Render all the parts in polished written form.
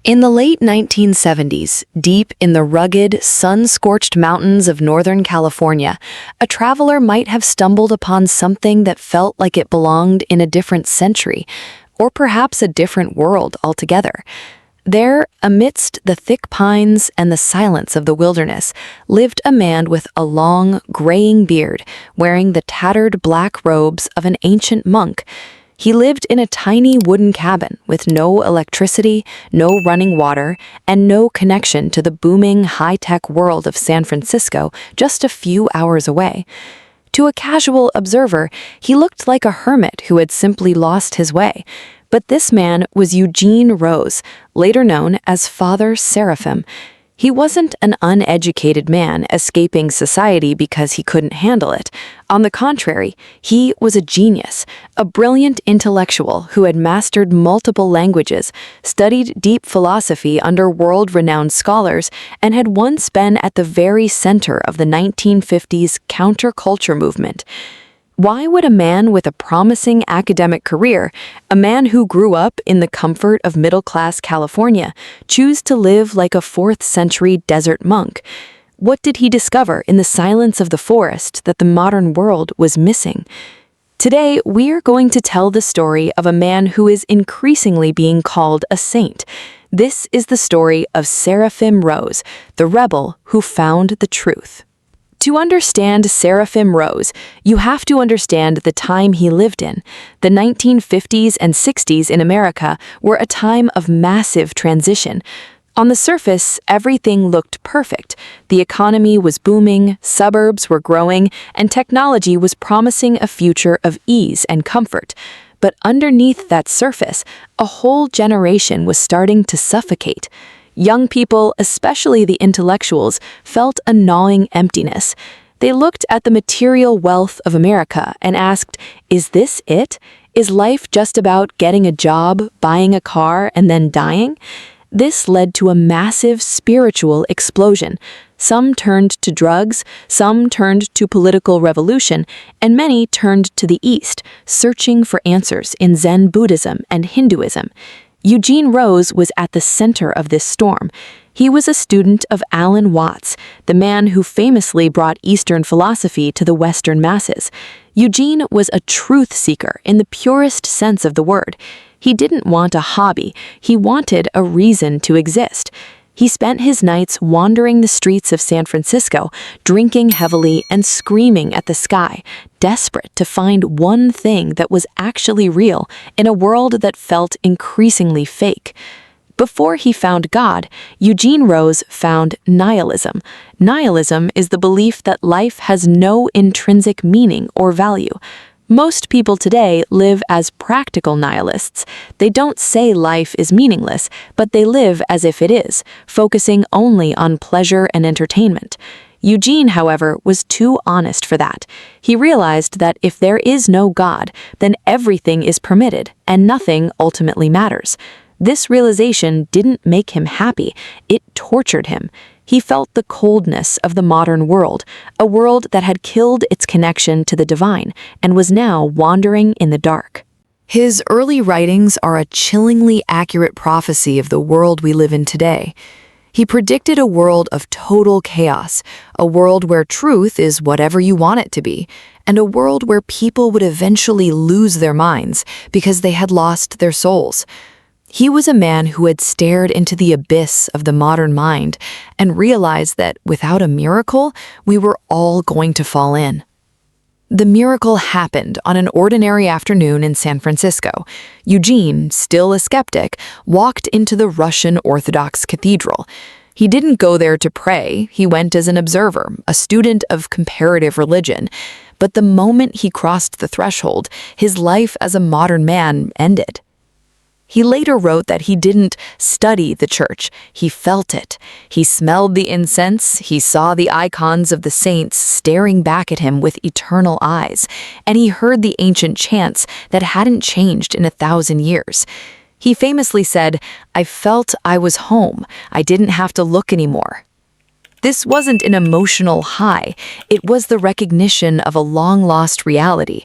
In the late 1970s, deep in the rugged, sun-scorched mountains of Northern California, a traveler might have stumbled upon something that felt like it belonged in a different century, or perhaps a different world altogether. There, amidst the thick pines and the silence of the wilderness, lived a man with a long, graying beard, wearing the tattered black robes of an ancient monk. He lived in a tiny wooden cabin with no electricity, no running water, and no connection to the booming, high-tech world of San Francisco just a few hours away. To a casual observer, he looked like a hermit who had simply lost his way. But this man was Eugene Rose, later known as Father Seraphim. He wasn't an uneducated man escaping society because he couldn't handle it. On the contrary, he was a genius, a brilliant intellectual who had mastered multiple languages, studied deep philosophy under world-renowned scholars, and had once been at the very center of the 1950s counterculture movement. Why would a man with a promising academic career, a man who grew up in the comfort of middle-class California, choose to live like a 4th-century desert monk? What did he discover in the silence of the forest that the modern world was missing? Today, we are going to tell the story of a man who is increasingly being called a saint. This is the story of Seraphim Rose, the rebel who found the truth. To understand Seraphim Rose, you have to understand the time he lived in. The 1950s and 60s in America were a time of massive transition. On the surface, everything looked perfect. The economy was booming, suburbs were growing, and technology was promising a future of ease and comfort. But underneath that surface, a whole generation was starting to suffocate. Young people, especially the intellectuals, felt a gnawing emptiness. They looked at the material wealth of America and asked, is this it? Is life just about getting a job, buying a car, and then dying? This led to a massive spiritual explosion. Some turned to drugs, some turned to political revolution, and many turned to the East, searching for answers in Zen Buddhism and Hinduism. Eugene Rose was at the center of this storm. He was a student of Alan Watts, the man who famously brought Eastern philosophy to the Western masses. Eugene was a truth seeker in the purest sense of the word. He didn't want a hobby, he wanted a reason to exist. He spent his nights wandering the streets of San Francisco, drinking heavily and screaming at the sky, desperate to find one thing that was actually real in a world that felt increasingly fake. Before he found God, Eugene Rose found nihilism. Nihilism is the belief that life has no intrinsic meaning or value. Most people today live as practical nihilists. They don't say life is meaningless, but they live as if it is, focusing only on pleasure and entertainment. Eugene, however, was too honest for that. He realized that if there is no God, then everything is permitted, and nothing ultimately matters. This realization didn't make him happy, it tortured him. He felt the coldness of the modern world, a world that had killed its connection to the divine and was now wandering in the dark. His early writings are a chillingly accurate prophecy of the world we live in today. He predicted a world of total chaos, a world where truth is whatever you want it to be, and a world where people would eventually lose their minds because they had lost their souls. He was a man who had stared into the abyss of the modern mind and realized that without a miracle, we were all going to fall in. The miracle happened on an ordinary afternoon in San Francisco. Eugene, still a skeptic, walked into the Russian Orthodox cathedral. He didn't go there to pray, he went as an observer, a student of comparative religion. But the moment he crossed the threshold, his life as a modern man ended. He later wrote that he didn't study the church, he felt it. He smelled the incense, he saw the icons of the saints staring back at him with eternal eyes, and he heard the ancient chants that hadn't changed in 1,000 years. He famously said, "I felt I was home, I didn't have to look anymore." This wasn't an emotional high, it was the recognition of a long-lost reality.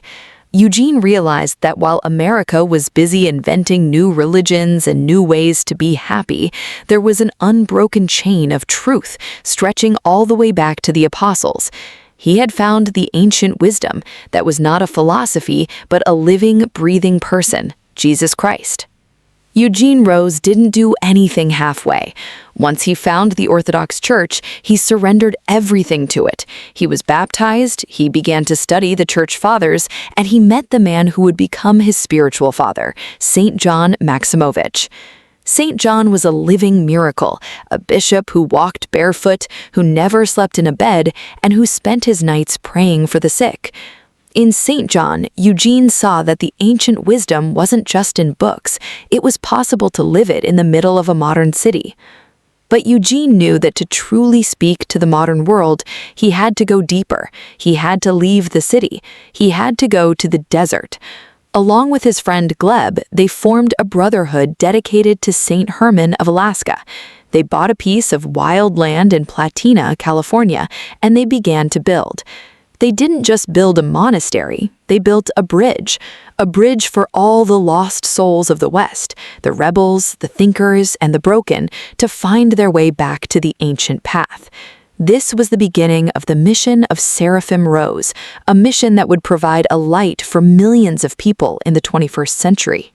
Eugene realized that while America was busy inventing new religions and new ways to be happy, there was an unbroken chain of truth stretching all the way back to the apostles. He had found the ancient wisdom that was not a philosophy but a living, breathing person, Jesus Christ. Eugene Rose didn't do anything halfway. Once he found the Orthodox Church, he surrendered everything to it. He was baptized, he began to study the Church Fathers, and he met the man who would become his spiritual father, Saint John Maximovitch. Saint John was a living miracle, a bishop who walked barefoot, who never slept in a bed, and who spent his nights praying for the sick. In St. John, Eugene saw that the ancient wisdom wasn't just in books, it was possible to live it in the middle of a modern city. But Eugene knew that to truly speak to the modern world, he had to go deeper. He had to leave the city. He had to go to the desert. Along with his friend Gleb, they formed a brotherhood dedicated to Saint Hermit of Alaska. They bought a piece of wild land in Platina, California, and they began to build. They didn't just build a monastery, they built a bridge for all the lost souls of the West, the rebels, the thinkers, and the broken, to find their way back to the ancient path. This was the beginning of the mission of Seraphim Rose, a mission that would provide a light for millions of people in the 21st century.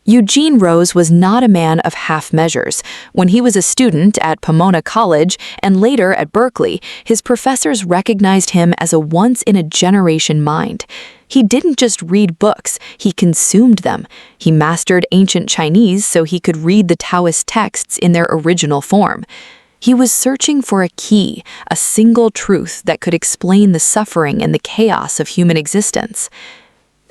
Eugene Rose was not a man of half measures. When he was a student at Pomona College and later at Berkeley, his professors recognized him as a once-in-a-generation mind. He didn't just read books, he consumed them. He mastered ancient Chinese so he could read the Taoist texts in their original form. He was searching for a key, a single truth that could explain the suffering and the chaos of human existence.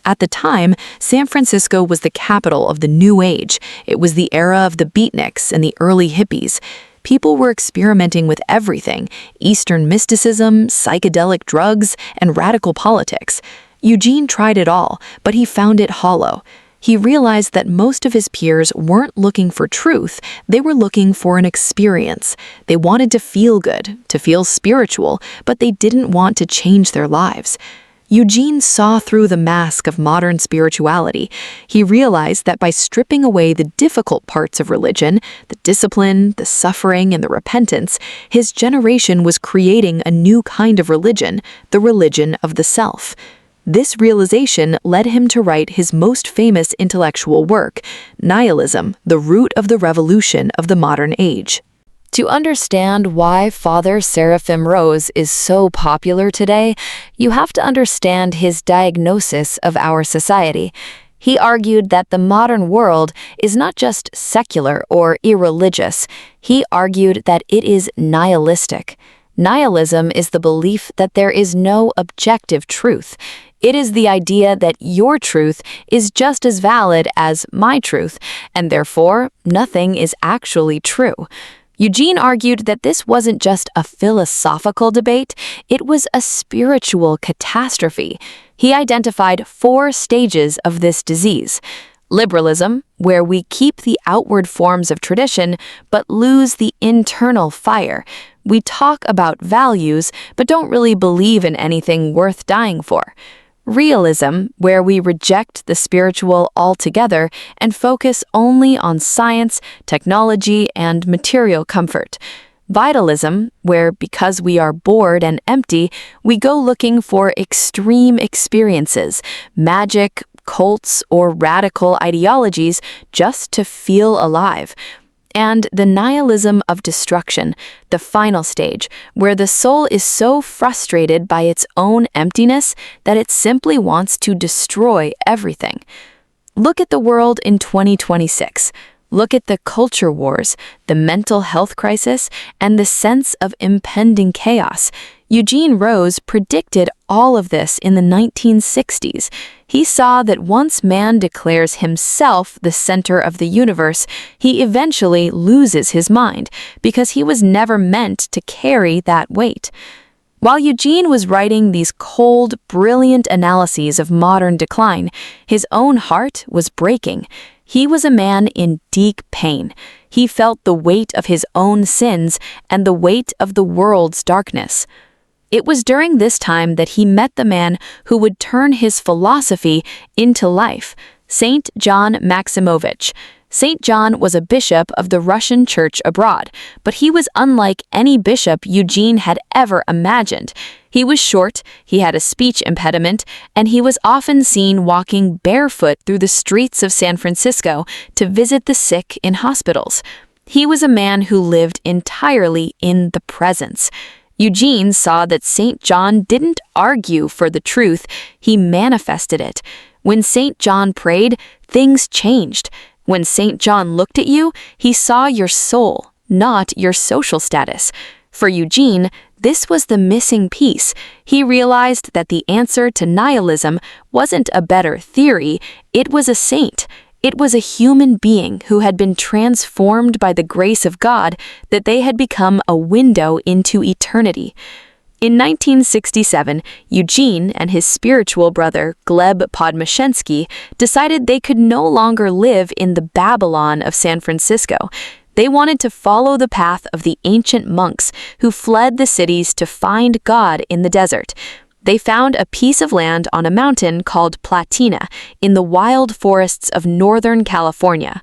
At the time, San Francisco was the capital of the New Age. It was the era of the beatniks and the early hippies. People were experimenting with everything: Eastern mysticism, psychedelic drugs, and radical politics. Eugene tried it all, but he found it hollow. He realized that most of his peers weren't looking for truth, they were looking for an experience. They wanted to feel good, to feel spiritual, but they didn't want to change their lives. Eugene saw through the mask of modern spirituality. He realized that by stripping away the difficult parts of religion, the discipline, the suffering, and the repentance, his generation was creating a new kind of religion, the religion of the self. This realization led him to write his most famous intellectual work, Nihilism, the Root of the Revolution of the Modern Age. To understand why Father Seraphim Rose is so popular today, you have to understand his diagnosis of our society. He argued that the modern world is not just secular or irreligious. He argued that it is nihilistic. Nihilism is the belief that there is no objective truth. It is the idea that your truth is just as valid as my truth, and therefore nothing is actually true. Eugene argued that this wasn't just a philosophical debate, it was a spiritual catastrophe. He identified 4 stages of this disease. Liberalism, where we keep the outward forms of tradition but lose the internal fire. We talk about values but don't really believe in anything worth dying for. Realism, where we reject the spiritual altogether and focus only on science, technology, and material comfort. Vitalism, where because we are bored and empty, we go looking for extreme experiences, magic, cults, or radical ideologies just to feel alive. And the nihilism of destruction, the final stage, where the soul is so frustrated by its own emptiness that it simply wants to destroy everything. Look at the world in 2026. Look at the culture wars, the mental health crisis, and the sense of impending chaos. Eugene Rose predicted all of this in the 1960s. He saw that once man declares himself the center of the universe, he eventually loses his mind because he was never meant to carry that weight. While Eugene was writing these cold, brilliant analyses of modern decline, his own heart was breaking. He was a man in deep pain. He felt the weight of his own sins and the weight of the world's darkness. It was during this time that he met the man who would turn his philosophy into life, Saint John Maximovitch. Saint John was a bishop of the Russian Church abroad, but he was unlike any bishop Eugene had ever imagined. He was short, he had a speech impediment, and he was often seen walking barefoot through the streets of San Francisco to visit the sick in hospitals. He was a man who lived entirely in the presence. Eugene saw that Saint John didn't argue for the truth, he manifested it. When Saint John prayed, things changed. When Saint John looked at you, he saw your soul, not your social status. For Eugene, this was the missing piece. He realized that the answer to nihilism wasn't a better theory, it was a saint. It was a human being who had been transformed by the grace of God, that they had become a window into eternity. In 1967, Eugene and his spiritual brother, Gleb Podmashensky, decided they could no longer live in the Babylon of San Francisco. They wanted to follow the path of the ancient monks who fled the cities to find God in the desert. They found a piece of land on a mountain called Platina in the wild forests of Northern California.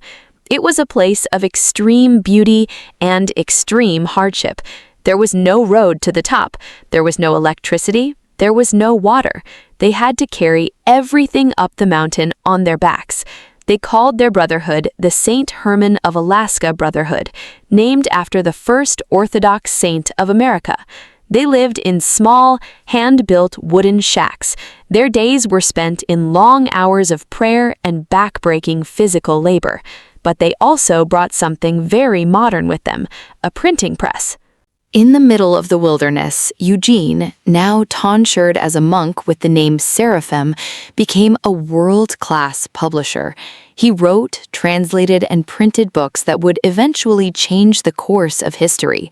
It was a place of extreme beauty and extreme hardship. There was no road to the top. There was no electricity. There was no water. They had to carry everything up the mountain on their backs. They called their brotherhood the St. Herman of Alaska Brotherhood, named after the first Orthodox saint of America. They lived in small, hand-built wooden shacks. Their days were spent in long hours of prayer and back-breaking physical labor. But they also brought something very modern with them, a printing press. In the middle of the wilderness, Eugene, now tonsured as a monk with the name Seraphim, became a world-class publisher. He wrote, translated, and printed books that would eventually change the course of history.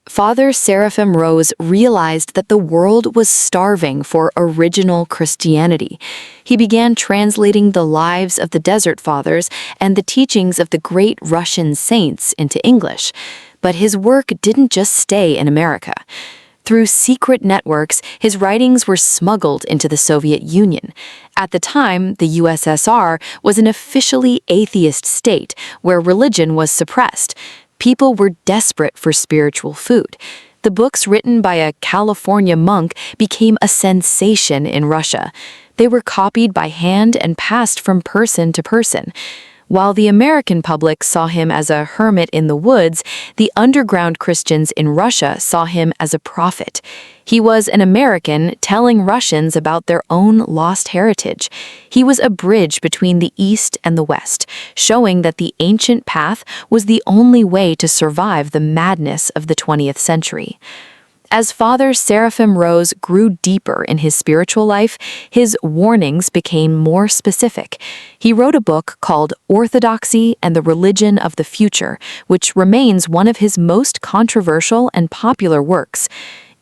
Father Seraphim Rose realized that the world was starving for original Christianity. He began translating the lives of the Desert Fathers and the teachings of the great Russian saints into English. But his work didn't just stay in America. Through secret networks, his writings were smuggled into the Soviet Union. At the time, the USSR was an officially atheist state where religion was suppressed. People were desperate for spiritual food. The books written by a California monk became a sensation in Russia. They were copied by hand and passed from person to person. While the American public saw him as a hermit in the woods, the underground Christians in Russia saw him as a prophet. He was an American telling Russians about their own lost heritage. He was a bridge between the East and the West, showing that the ancient path was the only way to survive the madness of the 20th century. As Father Seraphim Rose grew deeper in his spiritual life, his warnings became more specific. He wrote a book called Orthodoxy and the Religion of the Future, which remains one of his most controversial and popular works.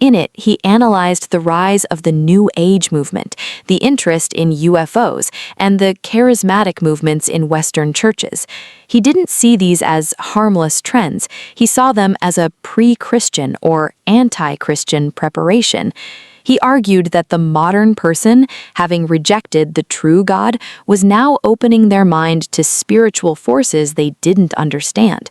In it, he analyzed the rise of the New Age movement, the interest in UFOs, and the charismatic movements in Western churches. He didn't see these as harmless trends. He saw them as a pre-Christian or anti-Christian preparation. He argued that the modern person, having rejected the true God, was now opening their mind to spiritual forces they didn't understand.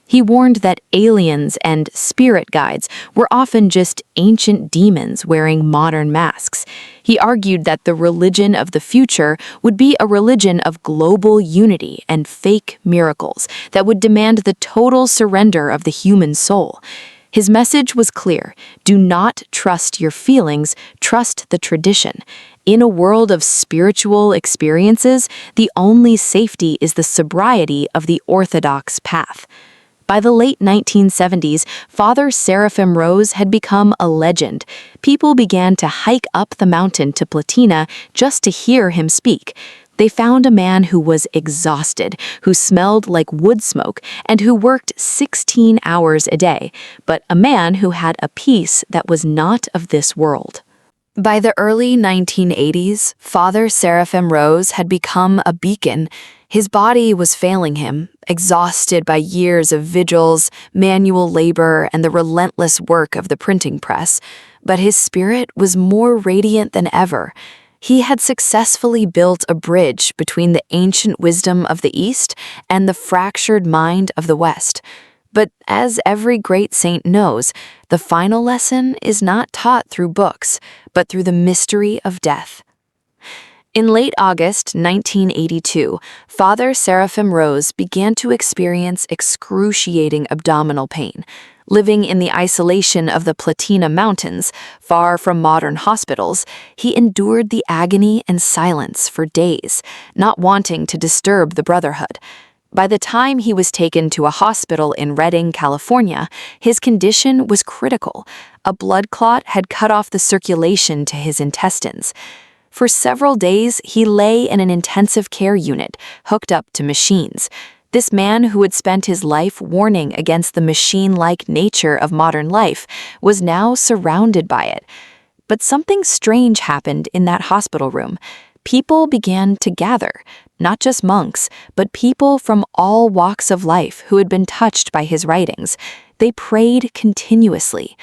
He warned that aliens and spirit guides were often just ancient demons wearing modern masks. He argued that the religion of the future would be a religion of global unity and fake miracles that would demand the total surrender of the human soul. His message was clear: do not trust your feelings, trust the tradition. In a world of spiritual experiences, the only safety is the sobriety of the Orthodox path. By the late 1970s, Father Seraphim Rose had become a legend. People began to hike up the mountain to Platina just to hear him speak. They found a man who was exhausted, who smelled like wood smoke, and who worked 16 hours a day, but a man who had a peace that was not of this world. By the early 1980s, Father Seraphim Rose had become a beacon. His body was failing him, exhausted by years of vigils, manual labor, and the relentless work of the printing press, but his spirit was more radiant than ever. He had successfully built a bridge between the ancient wisdom of the East and the fractured mind of the West. But as every great saint knows, the final lesson is not taught through books, but through the mystery of death. In late August 1982, Father Seraphim Rose began to experience excruciating abdominal pain. Living in the isolation of the Platina mountains, far from modern hospitals, he endured the agony and silence for days, not wanting to disturb the brotherhood. By the time he was taken to a hospital in Redding, California, his condition was critical. A blood clot had cut off the circulation to his intestines. For several days, he lay in an intensive care unit, hooked up to machines. This man, who had spent his life warning against the machine-like nature of modern life, was now surrounded by it. But something strange happened in that hospital room. People began to gather, not just monks, but people from all walks of life who had been touched by his writings. They prayed continuously.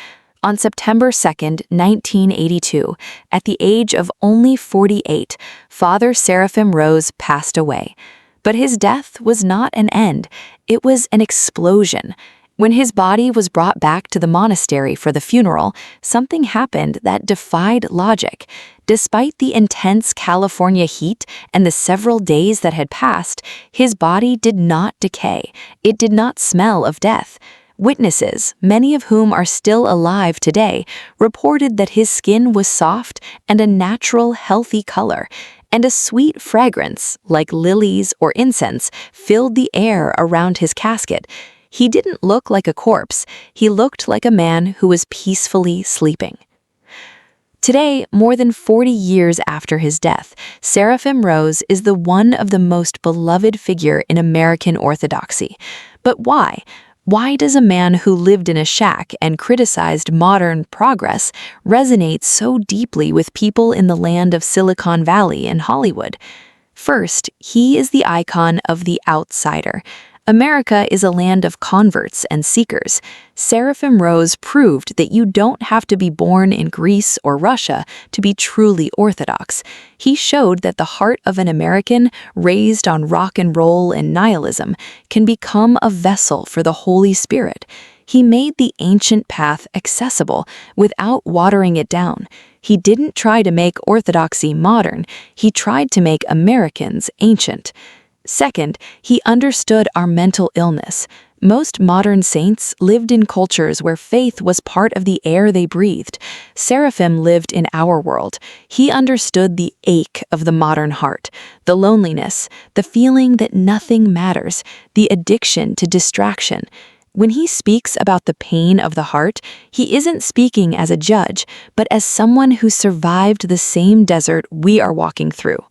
On September 2nd, 1982, at the age of only 48, Father Seraphim Rose passed away. But his death was not an end, it was an explosion. When his body was brought back to the monastery for the funeral, something happened that defied logic. Despite the intense California heat and the several days that had passed, his body did not decay. It did not smell of death. Witnesses, many of whom are still alive today, reported that his skin was soft and a natural, healthy color, and a sweet fragrance, like lilies or incense, filled the air around his casket. He didn't look like a corpse, he looked like a man who was peacefully sleeping. Today, more than 40 years after his death, Seraphim Rose is the one of the most beloved figure in American Orthodoxy. But why? Why does a man who lived in a shack and criticized modern progress resonate so deeply with people in the land of Silicon Valley and Hollywood? First, he is the icon of the outsider. America is a land of converts and seekers. Seraphim Rose proved that you don't have to be born in Greece or Russia to be truly Orthodox. He showed that the heart of an American raised on rock and roll and nihilism can become a vessel for the Holy Spirit. He made the ancient path accessible without watering it down. He didn't try to make Orthodoxy modern, he tried to make Americans ancient. Second, he understood our mental illness. Most modern saints lived in cultures where faith was part of the air they breathed. Seraphim lived in our world. He understood the ache of the modern heart, the loneliness, the feeling that nothing matters, the addiction to distraction. When he speaks about the pain of the heart, he isn't speaking as a judge, but as someone who survived the same desert we are walking through.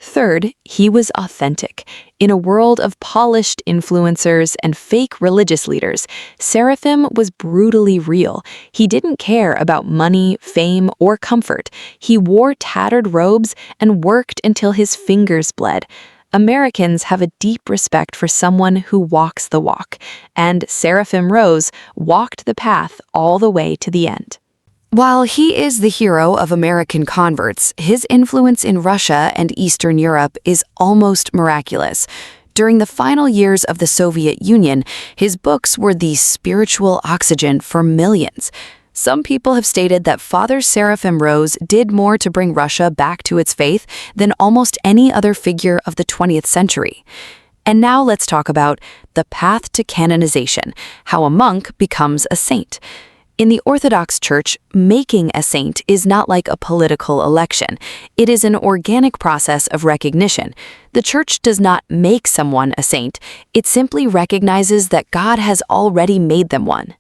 Third, he was authentic. In a world of polished influencers and fake religious leaders, Seraphim was brutally real. He didn't care about money, fame, or comfort. He wore tattered robes and worked until his fingers bled. Americans have a deep respect for someone who walks the walk, and Seraphim Rose walked the path all the way to the end. While he is the hero of American converts, his influence in Russia and Eastern Europe is almost miraculous. During the final years of the Soviet Union, his books were the spiritual oxygen for millions. Some people have stated that Father Seraphim Rose did more to bring Russia back to its faith than almost any other figure of the 20th century. And now let's talk about the path to canonization, how a monk becomes a saint. In the Orthodox Church, making a saint is not like a political election. It is an organic process of recognition. The Church does not make someone a saint. It simply recognizes that God has already made them one.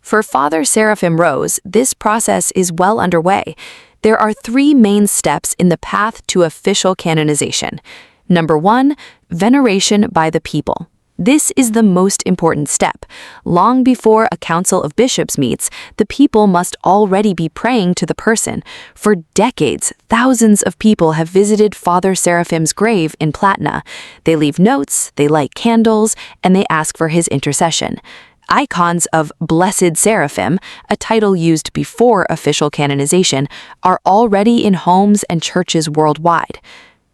For Father Seraphim Rose, this process is well underway. There are 3 main steps in the path to official canonization. Number 1, veneration by the people. This is the most important step. Long before a council of bishops meets, the people must already be praying to the person. For decades, thousands of people have visited Father Seraphim's grave in Platina. They leave notes, they light candles, and they ask for his intercession. Icons of Blessed Seraphim, a title used before official canonization, are already in homes and churches worldwide.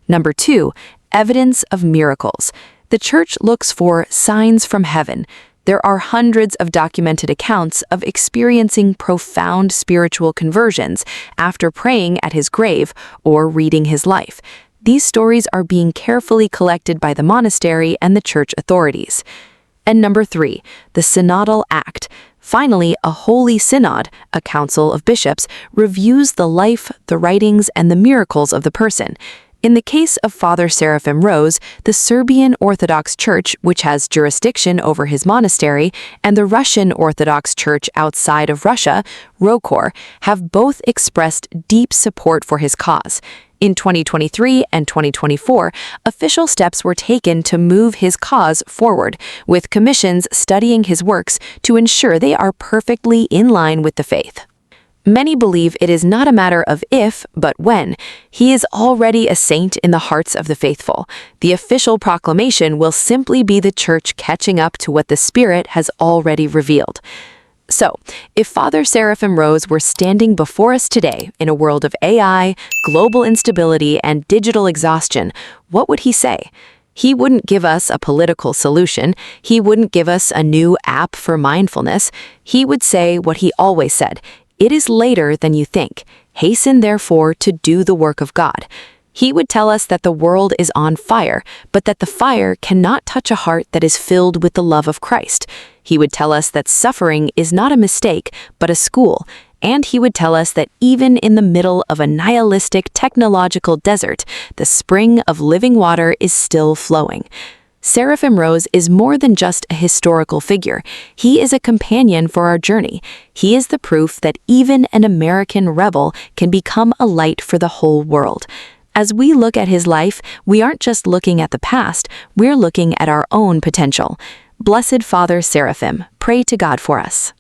Number 2, evidence of miracles. The Church looks for signs from heaven. There are hundreds of documented accounts of experiencing profound spiritual conversions after praying at his grave or reading his life. These stories are being carefully collected by the monastery and the Church authorities. And number 3, the Synodal Act. Finally, a Holy Synod, a council of bishops, reviews the life, the writings, and the miracles of the person. In the case of Father Seraphim Rose, the Serbian Orthodox Church, which has jurisdiction over his monastery, and the Russian Orthodox Church outside of Russia, Rokor, have both expressed deep support for his cause. In 2023 and 2024, official steps were taken to move his cause forward, with commissions studying his works to ensure they are perfectly in line with the faith. Many believe it is not a matter of if, but when. He is already a saint in the hearts of the faithful. The official proclamation will simply be the Church catching up to what the Spirit has already revealed. So, if Father Seraphim Rose were standing before us today in a world of AI, global instability, and digital exhaustion, what would he say? He wouldn't give us a political solution. He wouldn't give us a new app for mindfulness. He would say what he always said: "It is later than you think. Hasten, therefore, to do the work of God." He would tell us that the world is on fire, but that the fire cannot touch a heart that is filled with the love of Christ. He would tell us that suffering is not a mistake, but a school. And he would tell us that even in the middle of a nihilistic technological desert, the spring of living water is still flowing. Seraphim Rose is more than just a historical figure. He is a companion for our journey. He is the proof that even an American rebel can become a light for the whole world. As we look at his life, we aren't just looking at the past, we're looking at our own potential. Blessed Father Seraphim, pray to God for us.